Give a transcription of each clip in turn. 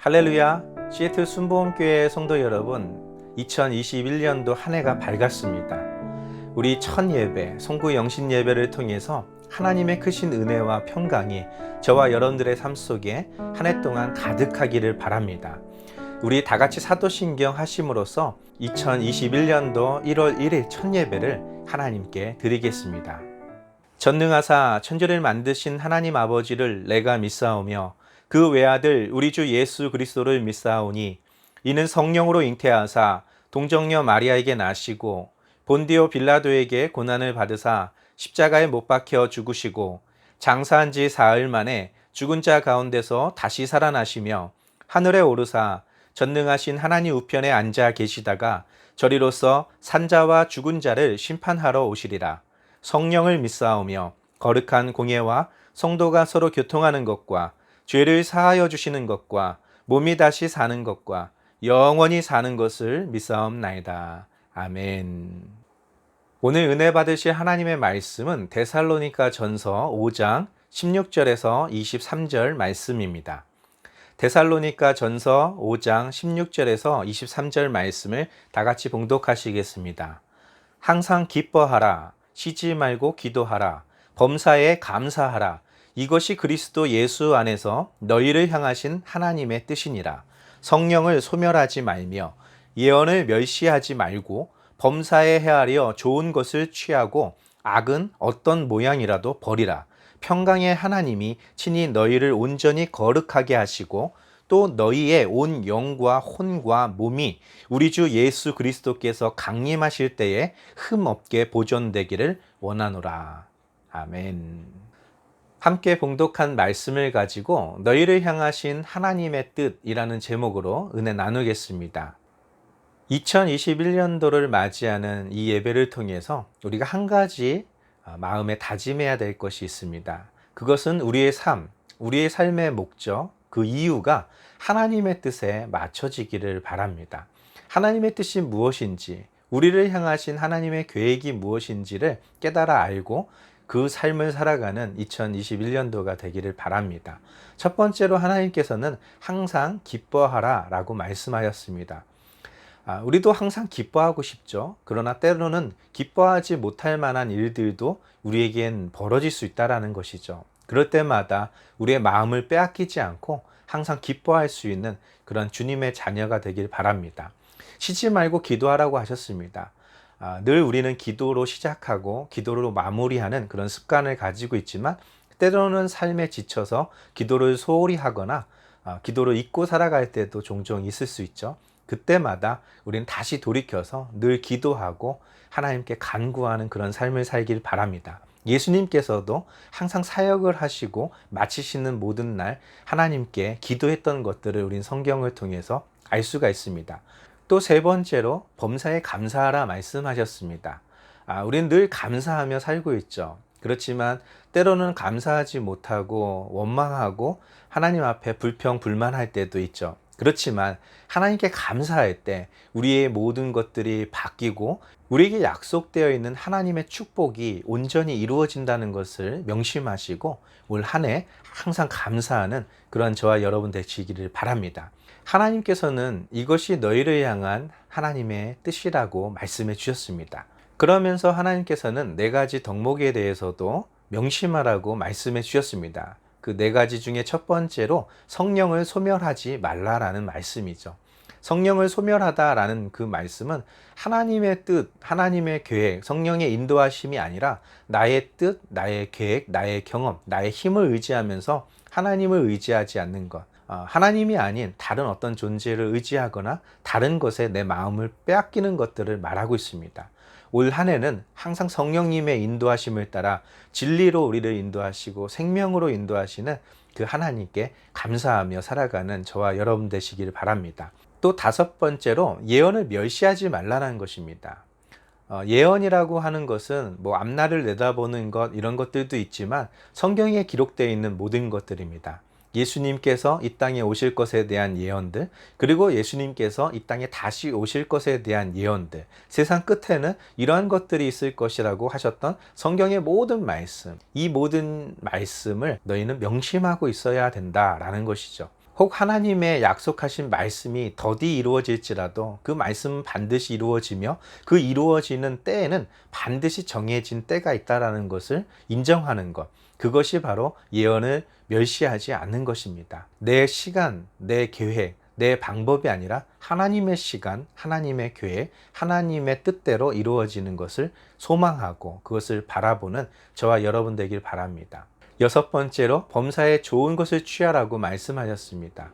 할렐루야, 시애틀 순복음교회 성도 여러분, 2021년도 한 해가 밝았습니다. 우리 첫 예배, 송구 영신 예배를 통해서 하나님의 크신 은혜와 평강이 저와 여러분들의 삶 속에 한 해 동안 가득하기를 바랍니다. 우리 다 같이 사도신경 하심으로써 2021년도 1월 1일 첫 예배를 하나님께 드리겠습니다. 전능하사 천지를 만드신 하나님 아버지를 내가 믿사오며 그 외아들 우리 주 예수 그리스도를 믿사오니 이는 성령으로 잉태하사 동정녀 마리아에게 나시고 본디오 빌라도에게 고난을 받으사 십자가에 못 박혀 죽으시고 장사한 지 사흘 만에 죽은 자 가운데서 다시 살아나시며 하늘에 오르사 전능하신 하나님 우편에 앉아 계시다가 저리로서 산자와 죽은 자를 심판하러 오시리라. 성령을 믿사오며 거룩한 공예와 성도가 서로 교통하는 것과 죄를 사하여 주시는 것과 몸이 다시 사는 것과 영원히 사는 것을 믿사옵나이다. 아멘. 오늘 은혜 받으실 하나님의 말씀은 데살로니가 전서 5장 16절에서 23절 말씀입니다. 데살로니가 전서 5장 16절에서 23절 말씀을 다 같이 봉독하시겠습니다. 항상 기뻐하라. 쉬지 말고 기도하라. 범사에 감사하라. 이것이 그리스도 예수 안에서 너희를 향하신 하나님의 뜻이니라. 성령을 소멸하지 말며 예언을 멸시하지 말고 범사에 헤아려 좋은 것을 취하고 악은 어떤 모양이라도 버리라. 평강의 하나님이 친히 너희를 온전히 거룩하게 하시고 또 너희의 온 영과 혼과 몸이 우리 주 예수 그리스도께서 강림하실 때에 흠없게 보존되기를 원하노라. 아멘. 함께 봉독한 말씀을 가지고 너희를 향하신 하나님의 뜻이라는 제목으로 은혜 나누겠습니다. 2021년도를 맞이하는 이 예배를 통해서 우리가 한 가지 마음에 다짐해야 될 것이 있습니다. 그것은 우리의 삶, 우리의 삶의 목적, 그 이유가 하나님의 뜻에 맞춰지기를 바랍니다. 하나님의 뜻이 무엇인지, 우리를 향하신 하나님의 계획이 무엇인지를 깨달아 알고 그 삶을 살아가는 2021년도가 되기를 바랍니다. 첫 번째로 하나님께서는 항상 기뻐하라 라고 말씀하셨습니다. 우리도 항상 기뻐하고 싶죠. 그러나 때로는 기뻐하지 못할 만한 일들도 우리에겐 벌어질 수 있다는 것이죠. 그럴 때마다 우리의 마음을 빼앗기지 않고 항상 기뻐할 수 있는 그런 주님의 자녀가 되길 바랍니다. 쉬지 말고 기도하라고 하셨습니다. 늘 우리는 기도로 시작하고 기도로 마무리하는 그런 습관을 가지고 있지만 때로는 삶에 지쳐서 기도를 소홀히 하거나 기도를 잊고 살아갈 때도 종종 있을 수 있죠. 그때마다 우리는 다시 돌이켜서 늘 기도하고 하나님께 간구하는 그런 삶을 살길 바랍니다. 예수님께서도 항상 사역을 하시고 마치시는 모든 날 하나님께 기도했던 것들을 우린 성경을 통해서 알 수가 있습니다. 또 세 번째로 범사에 감사하라 말씀하셨습니다. 우린 늘 감사하며 살고 있죠. 그렇지만 때로는 감사하지 못하고 원망하고 하나님 앞에 불평불만할 때도 있죠. 그렇지만 하나님께 감사할 때 우리의 모든 것들이 바뀌고 우리에게 약속되어 있는 하나님의 축복이 온전히 이루어진다는 것을 명심하시고 올 한 해 항상 감사하는 그런 저와 여러분 되시기를 바랍니다. 하나님께서는 이것이 너희를 향한 하나님의 뜻이라고 말씀해 주셨습니다. 그러면서 하나님께서는 네 가지 덕목에 대해서도 명심하라고 말씀해 주셨습니다. 그 네 가지 중에 첫 번째로 성령을 소멸하지 말라라는 말씀이죠. 성령을 소멸하다라는 그 말씀은 하나님의 뜻, 하나님의 계획, 성령의 인도하심이 아니라 나의 뜻, 나의 계획, 나의 경험, 나의 힘을 의지하면서 하나님을 의지하지 않는 것. 하나님이 아닌 다른 어떤 존재를 의지하거나 다른 것에 내 마음을 빼앗기는 것들을 말하고 있습니다. 올 한 해는 항상 성령님의 인도하심을 따라 진리로 우리를 인도하시고 생명으로 인도하시는 그 하나님께 감사하며 살아가는 저와 여러분 되시기를 바랍니다. 또 다섯 번째로 예언을 멸시하지 말라는 것입니다. 예언이라고 하는 것은 뭐 앞날을 내다보는 것 이런 것들도 있지만 성경에 기록되어 있는 모든 것들입니다. 예수님께서 이 땅에 오실 것에 대한 예언들, 그리고 예수님께서 이 땅에 다시 오실 것에 대한 예언들, 세상 끝에는 이러한 것들이 있을 것이라고 하셨던 성경의 모든 말씀, 이 모든 말씀을 너희는 명심하고 있어야 된다라는 것이죠. 혹 하나님의 약속하신 말씀이 더디 이루어질지라도 그 말씀은 반드시 이루어지며 그 이루어지는 때에는 반드시 정해진 때가 있다라는 것을 인정하는 것. 그것이 바로 예언을 멸시하지 않는 것입니다. 내 시간, 내 계획, 내 방법이 아니라 하나님의 시간, 하나님의 계획, 하나님의 뜻대로 이루어지는 것을 소망하고 그것을 바라보는 저와 여러분 되길 바랍니다. 여섯 번째로 범사에 좋은 것을 취하라고 말씀하셨습니다.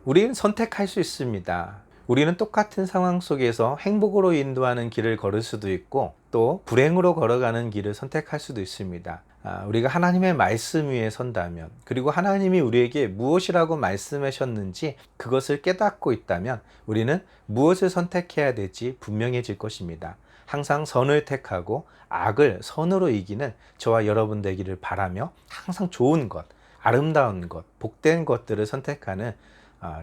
우리는 선택할 수 있습니다. 우리는 똑같은 상황 속에서 행복으로 인도하는 길을 걸을 수도 있고 또 불행으로 걸어가는 길을 선택할 수도 있습니다. 우리가 하나님의 말씀 위에 선다면, 그리고 하나님이 우리에게 무엇이라고 말씀하셨는지 그것을 깨닫고 있다면 우리는 무엇을 선택해야 될지 분명해질 것입니다. 항상 선을 택하고 악을 선으로 이기는 저와 여러분 되기를 바라며 항상 좋은 것, 아름다운 것, 복된 것들을 선택하는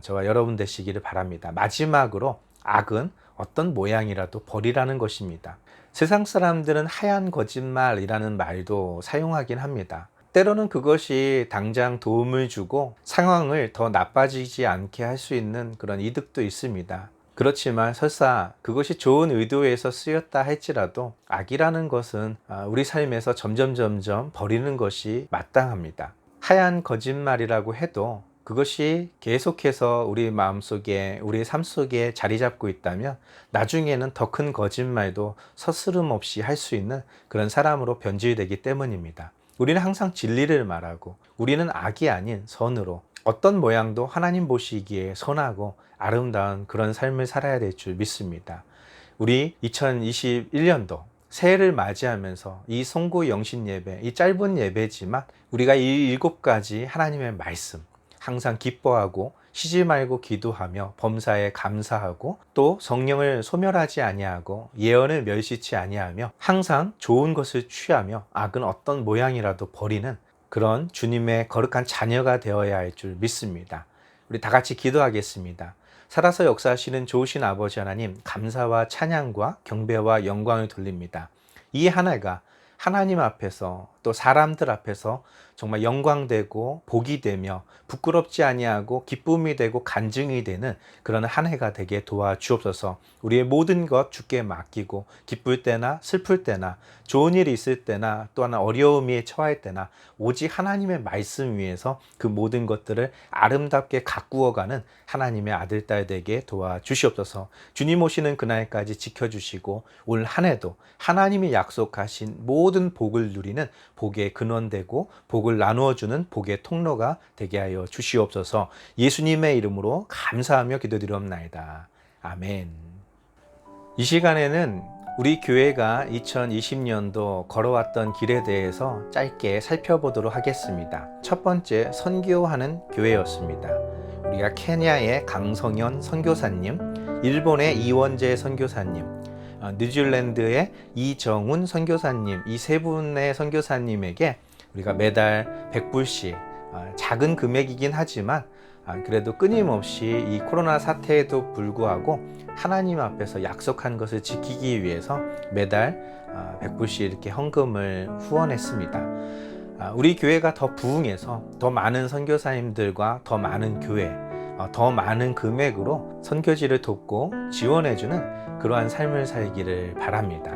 저와 여러분 되시기를 바랍니다. 마지막으로 악은 어떤 모양이라도 버리라는 것입니다. 세상 사람들은 하얀 거짓말이라는 말도 사용하긴 합니다. 때로는 그것이 당장 도움을 주고 상황을 더 나빠지지 않게 할 수 있는 그런 이득도 있습니다. 그렇지만 설사 그것이 좋은 의도에서 쓰였다 할지라도 악이라는 것은 우리 삶에서 점점 버리는 것이 마땅합니다. 하얀 거짓말이라고 해도 그것이 계속해서 우리 마음속에, 우리 삶 속에 자리 잡고 있다면 나중에는 더 큰 거짓말도 서스름 없이 할 수 있는 그런 사람으로 변질되기 때문입니다. 우리는 항상 진리를 말하고 우리는 악이 아닌 선으로 어떤 모양도 하나님 보시기에 선하고 아름다운 그런 삶을 살아야 될 줄 믿습니다. 우리 2021년도 새해를 맞이하면서 이 송구 영신 예배, 이 짧은 예배지만 우리가 이 7가지 하나님의 말씀 항상 기뻐하고 쉬지 말고 기도하며 범사에 감사하고 또 성령을 소멸하지 아니하고 예언을 멸시치 아니하며 항상 좋은 것을 취하며 악은 어떤 모양이라도 버리는 그런 주님의 거룩한 자녀가 되어야 할 줄 믿습니다. 우리 다 같이 기도하겠습니다. 살아서 역사하시는 좋으신 아버지 하나님, 감사와 찬양과 경배와 영광을 돌립니다. 이 한 해가 하나님 앞에서 또 사람들 앞에서 정말 영광되고 복이 되며 부끄럽지 아니하고 기쁨이 되고 간증이 되는 그런 한 해가 되게 도와주옵소서. 우리의 모든 것 주께 맡기고 기쁠 때나 슬플 때나 좋은 일이 있을 때나 또한 어려움에 처할 때나 오직 하나님의 말씀 위에서 그 모든 것들을 아름답게 가꾸어가는 하나님의 아들, 딸 되게 도와주시옵소서. 주님 오시는 그날까지 지켜주시고 올 한 해도 하나님이 약속하신 모든 복을 누리는 복의 근원되고 복을 나누어주는 복의 통로가 되게 하여 주시옵소서. 예수님의 이름으로 감사하며 기도드리옵나이다. 아멘. 이 시간에는 우리 교회가 2020년도 걸어왔던 길에 대해서 짧게 살펴보도록 하겠습니다. 첫 번째, 선교하는 교회였습니다. 우리가 케냐의 강성현 선교사님, 일본의 이원재 선교사님, 뉴질랜드의 이정훈 선교사님, 이 세 분의 선교사님에게 우리가 매달 100불씩 작은 금액이긴 하지만 그래도 끊임없이 이 코로나 사태에도 불구하고 하나님 앞에서 약속한 것을 지키기 위해서 매달 100불씩 이렇게 헌금을 후원했습니다. 우리 교회가 더 부흥해서 더 많은 선교사님들과 더 많은 교회, 더 많은 금액으로 선교지를 돕고 지원해주는 그러한 삶을 살기를 바랍니다.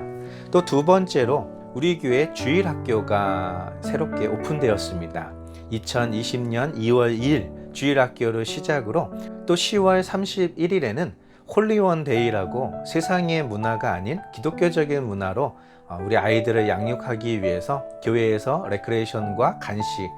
또 두 번째로 우리 교회 주일학교가 새롭게 오픈되었습니다. 2020년 2월 2일 주일학교를 시작으로 또 10월 31일에는 홀리원 데이라고 세상의 문화가 아닌 기독교적인 문화로 우리 아이들을 양육하기 위해서 교회에서 레크레이션과 간식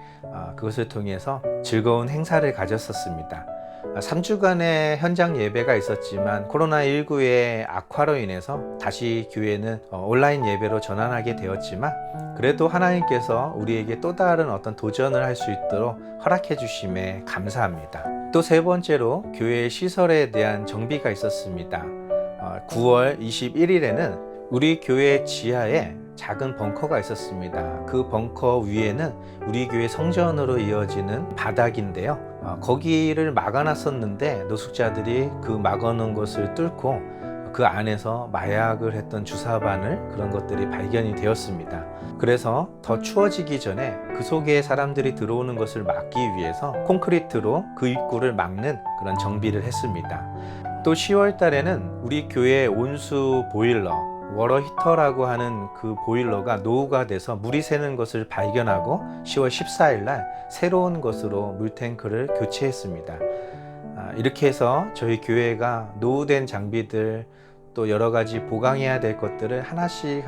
그것을 통해서 즐거운 행사를 가졌었습니다. 3주간의 현장 예배가 있었지만 코로나19의 악화로 인해서 다시 교회는 온라인 예배로 전환하게 되었지만 그래도 하나님께서 우리에게 또 다른 어떤 도전을 할 수 있도록 허락해 주심에 감사합니다. 또 세 번째로 교회 시설에 대한 정비가 있었습니다. 9월 21일에는 우리 교회 지하에 작은 벙커가 있었습니다. 그 벙커 위에는 우리 교회 성전으로 이어지는 바닥인데요. 거기를 막아놨었는데 노숙자들이 그 막아놓은 것을 뚫고 그 안에서 마약을 했던 주사바늘 그런 것들이 발견이 되었습니다. 그래서 더 추워지기 전에 그 속에 사람들이 들어오는 것을 막기 위해서 콘크리트로 그 입구를 막는 그런 정비를 했습니다. 또 10월 달에는 우리 교회 온수 보일러, 워러 히터라고 하는 그 보일러가 노후가 돼서 물이 새는 것을 발견하고 10월 14일 날 새로운 것으로 물탱크를 교체했습니다. 이렇게 해서 저희 교회가 노후된 장비들 또 여러 가지 보강해야 될 것들을 하나씩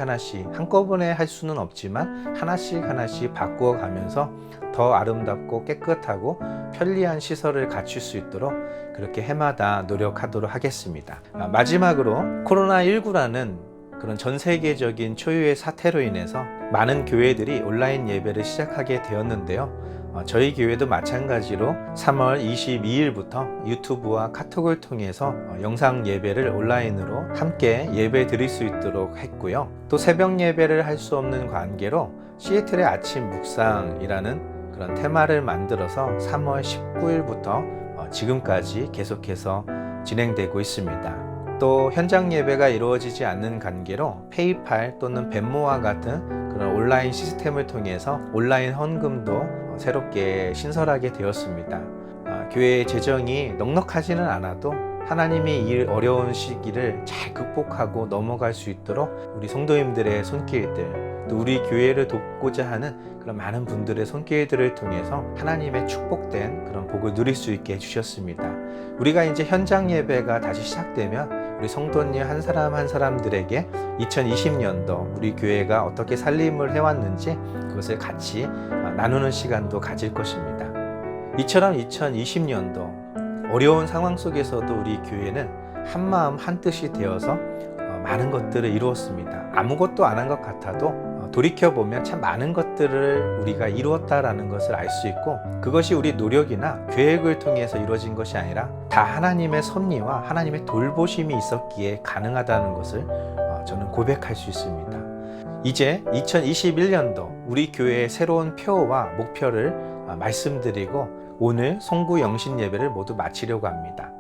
한꺼번에 할 수는 없지만 하나씩 바꾸어 가면서 더 아름답고 깨끗하고 편리한 시설을 갖출 수 있도록 그렇게 해마다 노력하도록 하겠습니다. 마지막으로 코로나19라는 그런 전 세계적인 초유의 사태로 인해서 많은 교회들이 온라인 예배를 시작하게 되었는데요. 저희 교회도 마찬가지로 3월 22일부터 유튜브와 카톡을 통해서 영상 예배를 온라인으로 함께 예배 드릴 수 있도록 했고요. 또 새벽 예배를 할 수 없는 관계로 시애틀의 아침 묵상이라는 그런 테마를 만들어서 3월 19일부터 지금까지 계속해서 진행되고 있습니다. 또 현장 예배가 이루어지지 않는 관계로 페이팔 또는 벤모와 같은 그런 온라인 시스템을 통해서 온라인 헌금도 새롭게 신설하게 되었습니다. 교회의 재정이 넉넉하지는 않아도 하나님이 이 어려운 시기를 잘 극복하고 넘어갈 수 있도록 우리 성도님들의 손길들, 또 우리 교회를 돕고자 하는 그런 많은 분들의 손길들을 통해서 하나님의 축복된 그런 복을 누릴 수 있게 해주셨습니다. 우리가 이제 현장 예배가 다시 시작되면 우리 성도님 한 사람 한 사람들에게 2020년도 우리 교회가 어떻게 살림을 해왔는지 그것을 같이 나누는 시간도 가질 것입니다. 이처럼 2020년도 어려운 상황 속에서도 우리 교회는 한마음 한뜻이 되어서 많은 것들을 이루었습니다. 아무것도 안 한 것 같아도 돌이켜보면 참 많은 것들을 우리가 이루었다라는 것을 알 수 있고, 그것이 우리 노력이나 계획을 통해서 이루어진 것이 아니라 다 하나님의 섭리와 하나님의 돌보심이 있었기에 가능하다는 것을 저는 고백할 수 있습니다. 이제 2021년도 우리 교회의 새로운 표와 목표를 말씀드리고 오늘 송구 영신 예배를 모두 마치려고 합니다.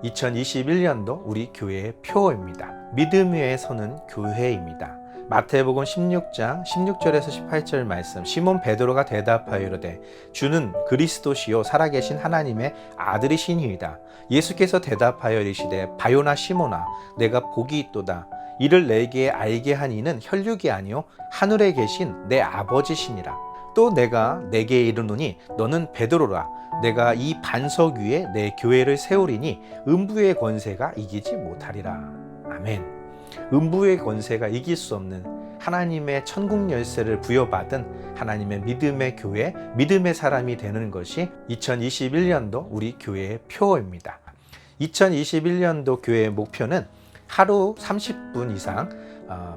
2021년도 우리 교회의 표입니다. 믿음 위에 서는 교회입니다. 마태복음 16장 16절에서 18절 말씀, 시몬 베드로가 대답하여 이르되 주는 그리스도시요 살아계신 하나님의 아들이시니이다. 예수께서 대답하여 이르시되 바요나 시몬아 내가 복이 있도다. 이를 내게 알게 한 이는 혈육이 아니요 하늘에 계신 내 아버지시니라. 또 내가 내게 이르노니 너는 베드로라. 내가 이 반석 위에 내 교회를 세우리니 음부의 권세가 이기지 못하리라. 아멘. 음부의 권세가 이길 수 없는 하나님의 천국 열쇠를 부여받은 하나님의 믿음의 교회, 믿음의 사람이 되는 것이 2021년도 우리 교회의 표입니다. 2021년도 교회의 목표는 하루 30분 이상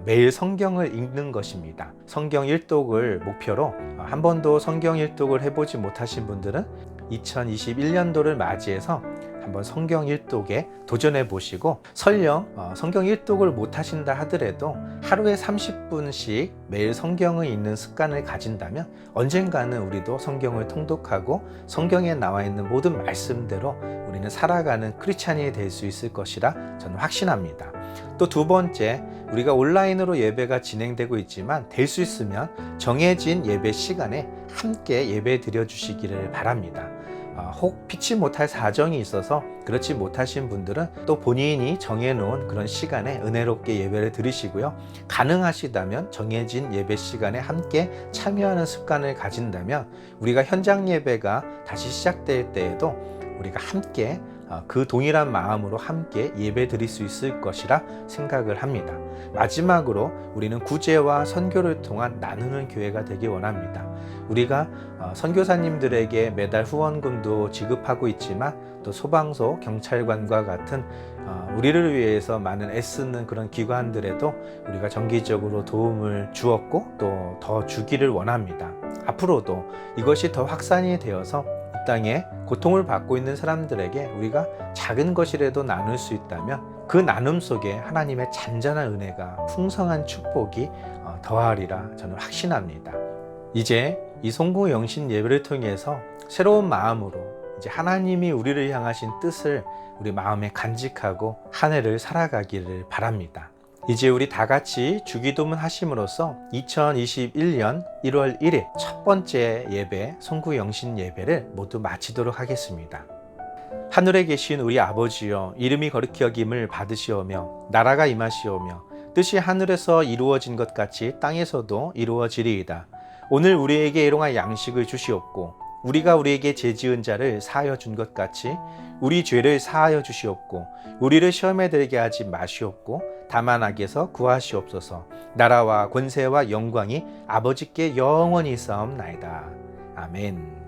매일 성경을 읽는 것입니다. 성경 일독을 목표로 한 번도 성경 일독을 해보지 못하신 분들은 2021년도를 맞이해서 한번 성경 일독에 도전해 보시고, 설령 성경 일독을 못 하신다 하더라도 하루에 30분씩 매일 성경을 읽는 습관을 가진다면 언젠가는 우리도 성경을 통독하고 성경에 나와 있는 모든 말씀대로 우리는 살아가는 크리스찬이 될 수 있을 것이라 저는 확신합니다. 또 두 번째, 우리가 온라인으로 예배가 진행되고 있지만 될 수 있으면 정해진 예배 시간에 함께 예배 드려 주시기를 바랍니다. 혹 피치 못할 사정이 있어서 그렇지 못하신 분들은 또 본인이 정해놓은 그런 시간에 은혜롭게 예배를 드리시고요. 가능하시다면 정해진 예배 시간에 함께 참여하는 습관을 가진다면 우리가 현장 예배가 다시 시작될 때에도 우리가 함께 그 동일한 마음으로 함께 예배 드릴 수 있을 것이라 생각을 합니다. 마지막으로 우리는 구제와 선교를 통한 나누는 교회가 되길 원합니다. 우리가 선교사님들에게 매달 후원금도 지급하고 있지만 또 소방서, 경찰관과 같은 우리를 위해서 많은 애쓰는 그런 기관들에도 우리가 정기적으로 도움을 주었고 또 더 주기를 원합니다. 앞으로도 이것이 더 확산이 되어서 이 땅에 고통을 받고 있는 사람들에게 우리가 작은 것이라도 나눌 수 있다면 그 나눔 속에 하나님의 잔잔한 은혜가 풍성한 축복이 더하리라 저는 확신합니다. 이제 이 송구 영신 예배를 통해서 새로운 마음으로 이제 하나님이 우리를 향하신 뜻을 우리 마음에 간직하고 한 해를 살아가기를 바랍니다. 이제 우리 다 같이 주기도문 하심으로써 2021년 1월 1일 첫 번째 예배, 송구영신 예배를 모두 마치도록 하겠습니다. 하늘에 계신 우리 아버지여, 이름이 거룩히 여김을 받으시오며 나라가 임하시오며 뜻이 하늘에서 이루어진 것 같이 땅에서도 이루어지리이다. 오늘 우리에게 일용할 양식을 주시옵고 우리가 우리에게 죄지은 자를 사하여 준 것 같이 우리 죄를 사하여 주시옵고 우리를 시험에 들게 하지 마시옵고 다만 악에서 구하시옵소서. 나라와 권세와 영광이 아버지께 영원히 있사옵나이다. 아멘.